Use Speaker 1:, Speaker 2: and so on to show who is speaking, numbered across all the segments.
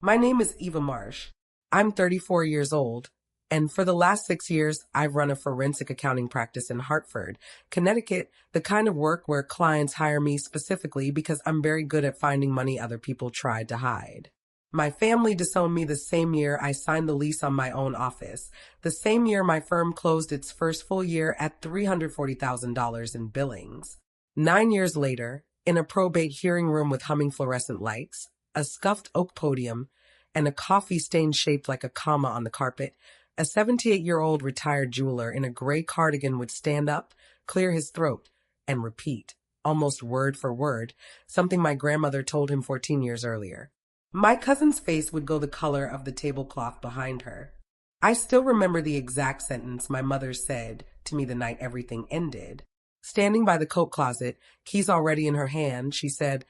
Speaker 1: My name is Eva Marsh. I'm 34 years old, and for the last 6 years, I've run a forensic accounting practice in Hartford, Connecticut, the kind of work where clients hire me specifically because I'm very good at finding money other people tried to hide. My family disowned me the same year I signed the lease on my own office, the same year my firm closed its first full year at $340,000 in billings. 9 years later, in a probate hearing room with humming fluorescent lights, a scuffed oak podium, and a coffee stain shaped like a comma on the carpet, a 78-year-old retired jeweler in a gray cardigan would stand up, clear his throat, and repeat, almost word for word, something my grandmother told him 14 years earlier. My cousin's face would go the color of the tablecloth behind her. I still remember the exact sentence my mother said to me the night everything ended. Standing by the coat closet, keys already in her hand, she said,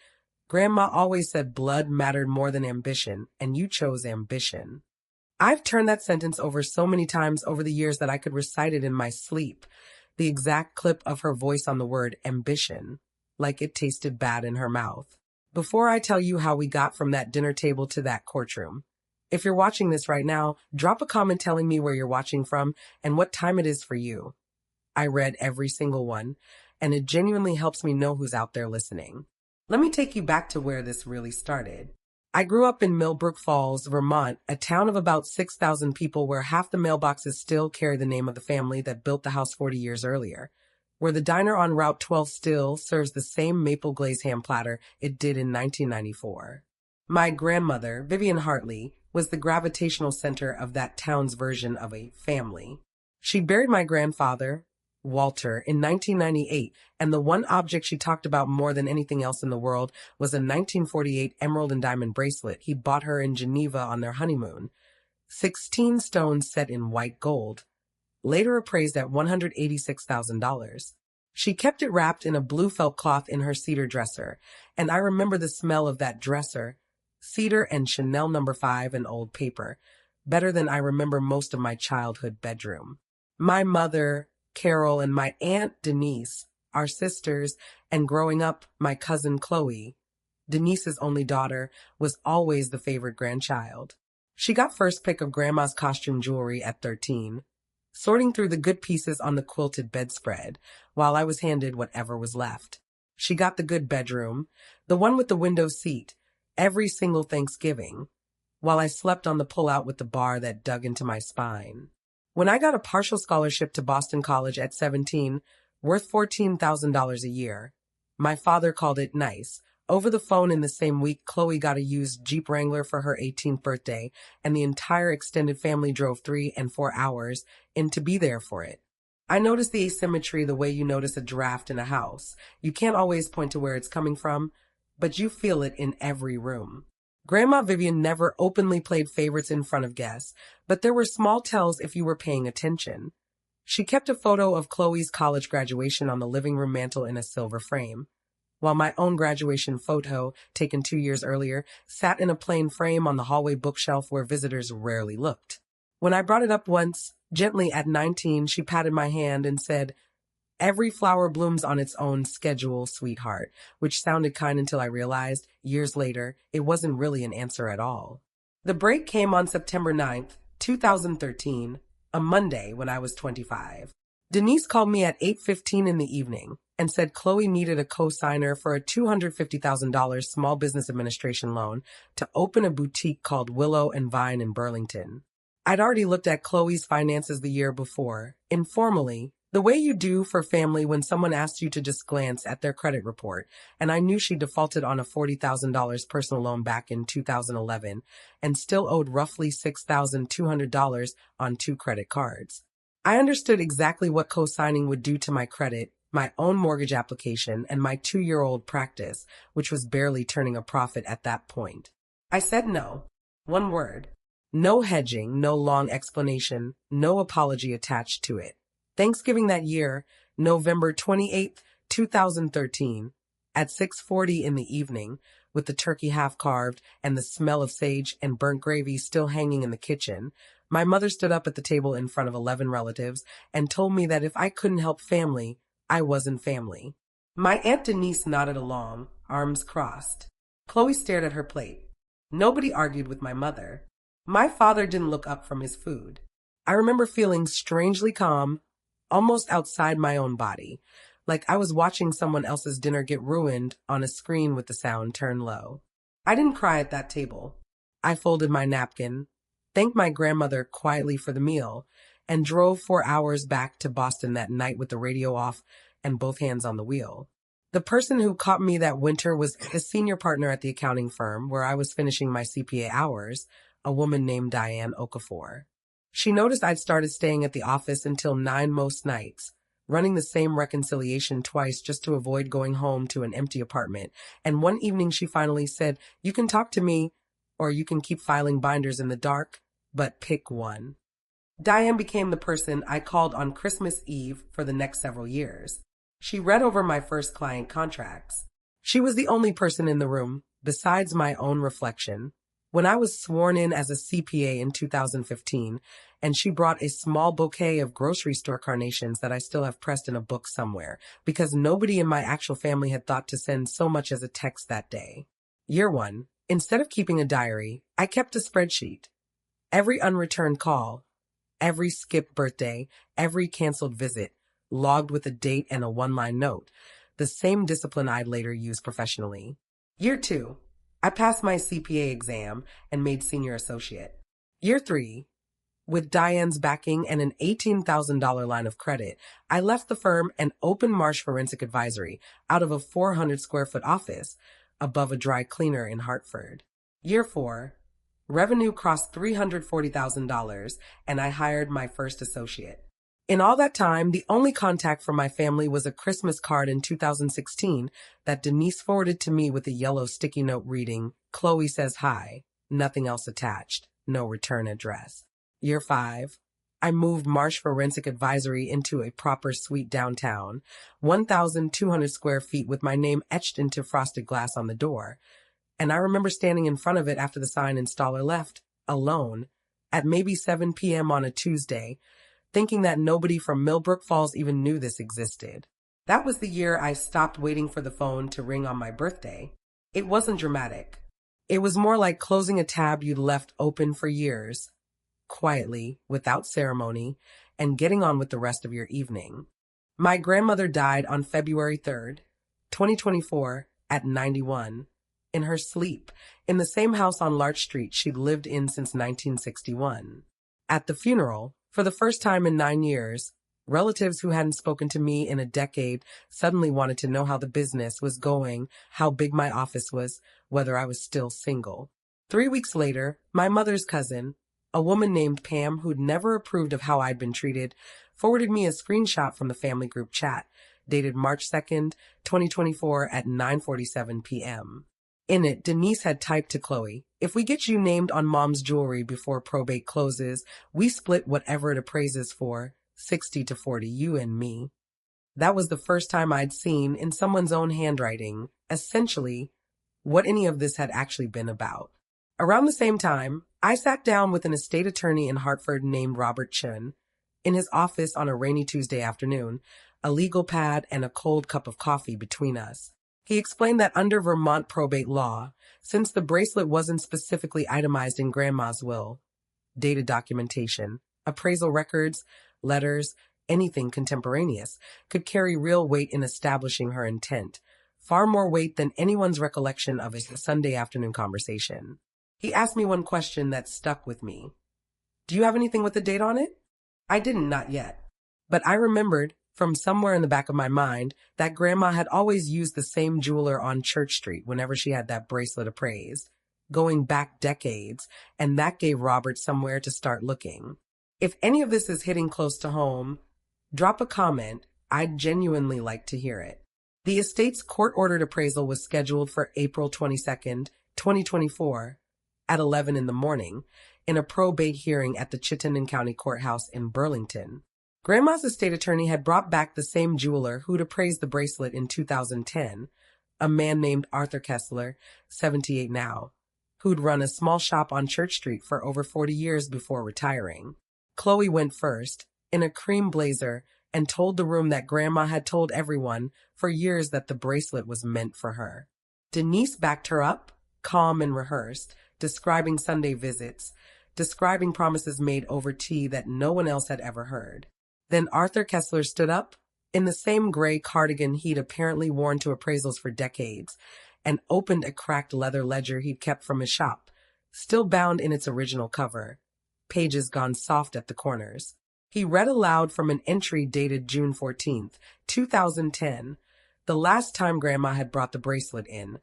Speaker 1: "Grandma always said blood mattered more than ambition, and you chose ambition." I've turned that sentence over so many times over the years that I could recite it in my sleep, the exact clip of her voice on the word ambition, like it tasted bad in her mouth. Before I tell you how we got from that dinner table to that courtroom, if you're watching this right now, drop a comment telling me where you're watching from and what time it is for you. I read every single one, and it genuinely helps me know who's out there listening. Let me take you back to where this really started. I grew up in Millbrook Falls, Vermont, a town of about 6,000 people where half the mailboxes still carry the name of the family that built the house 40 years earlier, where the diner on Route 12 still serves the same maple glazed ham platter it did in 1994. My grandmother, Vivian Hartley, was the gravitational center of that town's version of a family. She buried my grandfather, Walter, in 1998, and the one object she talked about more than anything else in the world was a 1948 emerald and diamond bracelet he bought her in Geneva on their honeymoon. 16 stones set in white gold, later appraised at $186,000. She kept it wrapped in a blue felt cloth in her cedar dresser, and I remember the smell of that dresser, cedar and Chanel No. 5 and old paper, better than I remember most of my childhood bedroom. My mother, Carol, and my aunt Denise, our sisters, and growing up, my cousin Chloe, Denise's only daughter, was always the favorite grandchild. She got first pick of grandma's costume jewelry at 13, sorting through the good pieces on the quilted bedspread, while I was handed whatever was left. She got the good bedroom, the one with the window seat, every single Thanksgiving, while I slept on the pull-out with the bar that dug into my spine. When I got a partial scholarship to Boston College at 17, worth $14,000 a year, my father called it nice. Over the phone in the same week, Chloe got a used Jeep Wrangler for her 18th birthday, and the entire extended family drove 3 and 4 hours in to be there for it. I noticed the asymmetry the way you notice a draft in a house. You can't always point to where it's coming from, but you feel it in every room. Grandma Vivian never openly played favorites in front of guests, but there were small tells if you were paying attention. She kept a photo of Chloe's college graduation on the living room mantel in a silver frame, while my own graduation photo, taken 2 years earlier, sat in a plain frame on the hallway bookshelf where visitors rarely looked. When I brought it up once, gently at 19, she patted my hand and said, "Every flower blooms on its own schedule, sweetheart," which sounded kind until I realized, years later, it wasn't really an answer at all. The break came on September 9th, 2013, a Monday when I was 25. Denise called me at 8:15 in the evening and said Chloe needed a co-signer for a $250,000 small business administration loan to open a boutique called Willow and Vine in Burlington. I'd already looked at Chloe's finances the year before, informally, the way you do for family when someone asks you to just glance at their credit report, and I knew she defaulted on a $40,000 personal loan back in 2011 and still owed roughly $6,200 on 2 credit cards. I understood exactly what co-signing would do to my credit, my own mortgage application, and my 2-year-old practice, which was barely turning a profit at that point. I said no. One word. No hedging, no long explanation, no apology attached to it. Thanksgiving that year, November 28th, 2013, at 6:40 in the evening, with the turkey half carved and the smell of sage and burnt gravy still hanging in the kitchen, my mother stood up at the table in front of 11 relatives and told me that if I couldn't help family, I wasn't family. My Aunt Denise nodded along, arms crossed. Chloe stared at her plate. Nobody argued with my mother. My father didn't look up from his food. I remember feeling strangely calm, almost outside my own body, like I was watching someone else's dinner get ruined on a screen with the sound turned low. I didn't cry at that table. I folded my napkin, thanked my grandmother quietly for the meal, and drove 4 hours back to Boston that night with the radio off and both hands on the wheel. The person who caught me that winter was a senior partner at the accounting firm where I was finishing my CPA hours, a woman named Diane Okafor. She noticed I'd started staying at the office until 9 most nights, running the same reconciliation twice just to avoid going home to an empty apartment. And one evening she finally said, "You can talk to me, or you can keep filing binders in the dark, but pick one." Diane became the person I called on Christmas Eve for the next several years. She read over my first client contracts. She was the only person in the room, besides my own reflection, when I was sworn in as a CPA in 2015, and she brought a small bouquet of grocery store carnations that I still have pressed in a book somewhere, because nobody in my actual family had thought to send so much as a text that day. Year 1, instead of keeping a diary, I kept a spreadsheet. Every unreturned call, every skipped birthday, every canceled visit, logged with a date and a one-line note, the same discipline I'd later use professionally. Year 2, I passed my CPA exam and made senior associate. Year 3, with Diane's backing and an $18,000 line of credit, I left the firm and opened Marsh Forensic Advisory out of a 400 square foot office above a dry cleaner in Hartford. Year 4, revenue crossed $340,000 and I hired my first associate. In all that time, the only contact from my family was a Christmas card in 2016 that Denise forwarded to me with a yellow sticky note reading, "Chloe says hi, nothing else attached, no return address." Year 5, I moved Marsh Forensic Advisory into a proper suite downtown, 1,200 square feet with my name etched into frosted glass on the door. And I remember standing in front of it after the sign installer left, alone, at maybe 7 p.m. on a Tuesday, thinking that nobody from Millbrook Falls even knew this existed. That was the year I stopped waiting for the phone to ring on my birthday. It wasn't dramatic. It was more like closing a tab you'd left open for years, quietly, without ceremony, and getting on with the rest of your evening. My grandmother died on February 3rd, 2024, at 91, in her sleep, in the same house on Larch Street she'd lived in since 1961. At the funeral, for the first time in 9 years, relatives who hadn't spoken to me in a decade suddenly wanted to know how the business was going, how big my office was, whether I was still single. 3 weeks later, my mother's cousin, a woman named Pam who'd never approved of how I'd been treated, forwarded me a screenshot from the family group chat, dated March 2nd, 2024 at 9:47 p.m. In it, Denise had typed to Chloe, "If we get you named on mom's jewelry before probate closes, we split whatever it appraises for, 60-40, you and me." That was the first time I'd seen, in someone's own handwriting, essentially, what any of this had actually been about. Around the same time, I sat down with an estate attorney in Hartford named Robert Chun, in his office on a rainy Tuesday afternoon, a legal pad and a cold cup of coffee between us. He explained that under Vermont probate law, since the bracelet wasn't specifically itemized in Grandma's will, dated documentation, appraisal records, letters, anything contemporaneous, could carry real weight in establishing her intent, far more weight than anyone's recollection of a Sunday afternoon conversation. He asked me one question that stuck with me. "Do you have anything with a date on it?" I didn't, not yet. But I remembered, from somewhere in the back of my mind, that Grandma had always used the same jeweler on Church Street whenever she had that bracelet appraised, going back decades, and that gave Robert somewhere to start looking. If any of this is hitting close to home, drop a comment. I'd genuinely like to hear it. The estate's court-ordered appraisal was scheduled for April 22nd, 2024, at 11 in the morning, in a probate hearing at the Chittenden County Courthouse in Burlington. Grandma's estate attorney had brought back the same jeweler who'd appraised the bracelet in 2010, a man named Arthur Kessler, 78 now, who'd run a small shop on Church Street for over 40 years before retiring. Chloe went first, in a cream blazer, and told the room that Grandma had told everyone for years that the bracelet was meant for her. Denise backed her up, calm and rehearsed, describing Sunday visits, describing promises made over tea that no one else had ever heard. Then Arthur Kessler stood up, in the same gray cardigan he'd apparently worn to appraisals for decades, and opened a cracked leather ledger he'd kept from his shop, still bound in its original cover, pages gone soft at the corners. He read aloud from an entry dated June 14th, 2010, the last time Grandma had brought the bracelet in,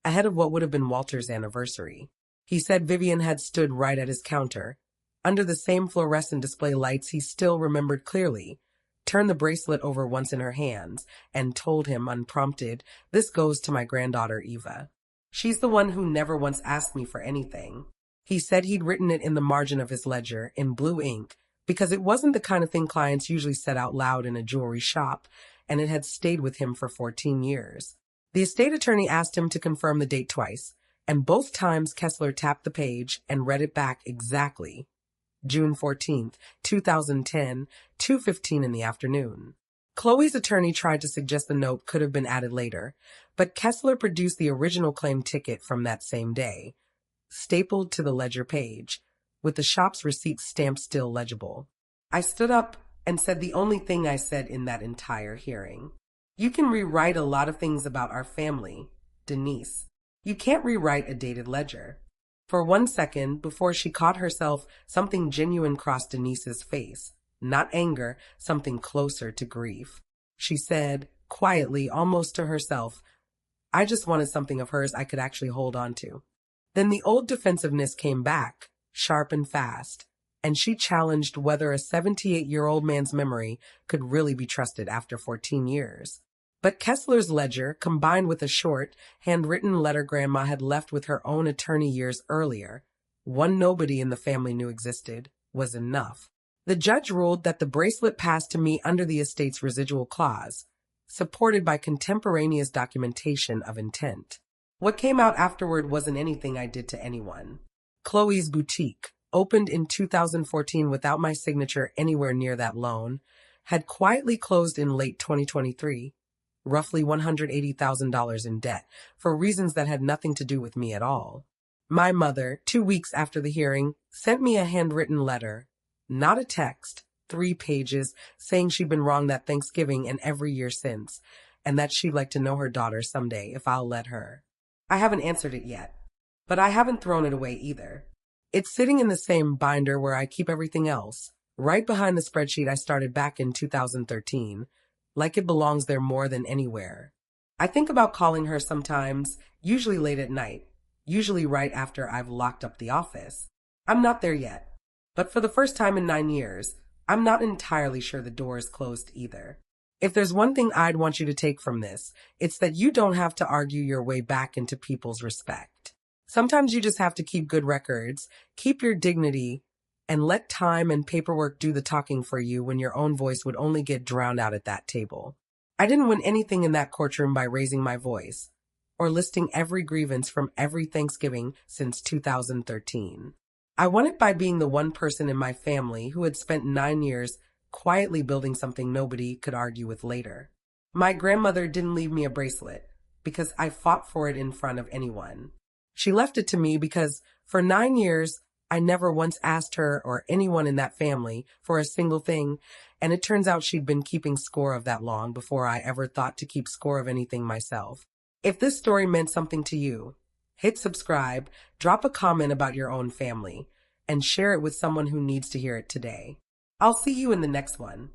Speaker 1: ahead of what would have been Walter's anniversary. He said Vivian had stood right at his counter, under the same fluorescent display lights he still remembered clearly, turned the bracelet over once in her hands, and told him, unprompted, "This goes to my granddaughter Eva. She's the one who never once asked me for anything." He said he'd written it in the margin of his ledger, in blue ink, because it wasn't the kind of thing clients usually said out loud in a jewelry shop, and it had stayed with him for 14 years. The estate attorney asked him to confirm the date twice, and both times Kessler tapped the page and read it back exactly. June 14th, 2010, 2:15 in the afternoon. Chloe's attorney tried to suggest the note could have been added later, but Kessler produced the original claim ticket from that same day, stapled to the ledger page, with the shop's receipt stamped still legible. I stood up and said the only thing I said in that entire hearing. "You can rewrite a lot of things about our family, Denise. You can't rewrite a dated ledger." For 1 second, before she caught herself, something genuine crossed Denise's face. Not anger, something closer to grief. She said, quietly, almost to herself, "I just wanted something of hers I could actually hold on to." Then the old defensiveness came back, sharp and fast, and she challenged whether a 78-year-old man's memory could really be trusted after 14 years. But Kessler's ledger, combined with a short, handwritten letter Grandma had left with her own attorney years earlier, one nobody in the family knew existed, was enough. The judge ruled that the bracelet passed to me under the estate's residual clause, supported by contemporaneous documentation of intent. What came out afterward wasn't anything I did to anyone. Chloe's Boutique, opened in 2014 without my signature anywhere near that loan, had quietly closed in late 2023. Roughly $180,000 in debt, for reasons that had nothing to do with me at all. My mother, 2 weeks after the hearing, sent me a handwritten letter, not a text, 3 pages, saying she'd been wrong that Thanksgiving and every year since, and that she'd like to know her daughter someday if I'll let her. I haven't answered it yet, but I haven't thrown it away either. It's sitting in the same binder where I keep everything else, right behind the spreadsheet I started back in 2013, like it belongs there more than anywhere. I think about calling her sometimes, usually late at night, usually right after I've locked up the office. I'm not there yet, but for the first time in 9 years, I'm not entirely sure the door is closed either. If there's one thing I'd want you to take from this, it's that you don't have to argue your way back into people's respect. Sometimes you just have to keep good records, keep your dignity, and let time and paperwork do the talking for you when your own voice would only get drowned out at that table. I didn't win anything in that courtroom by raising my voice, or listing every grievance from every Thanksgiving since 2013. I won it by being the one person in my family who had spent 9 years quietly building something nobody could argue with later. My grandmother didn't leave me a bracelet, because I fought for it in front of anyone. She left it to me because, for 9 years, I never once asked her or anyone in that family for a single thing, and it turns out she'd been keeping score of that long before I ever thought to keep score of anything myself. If this story meant something to you, hit subscribe, drop a comment about your own family, and share it with someone who needs to hear it today. I'll see you in the next one.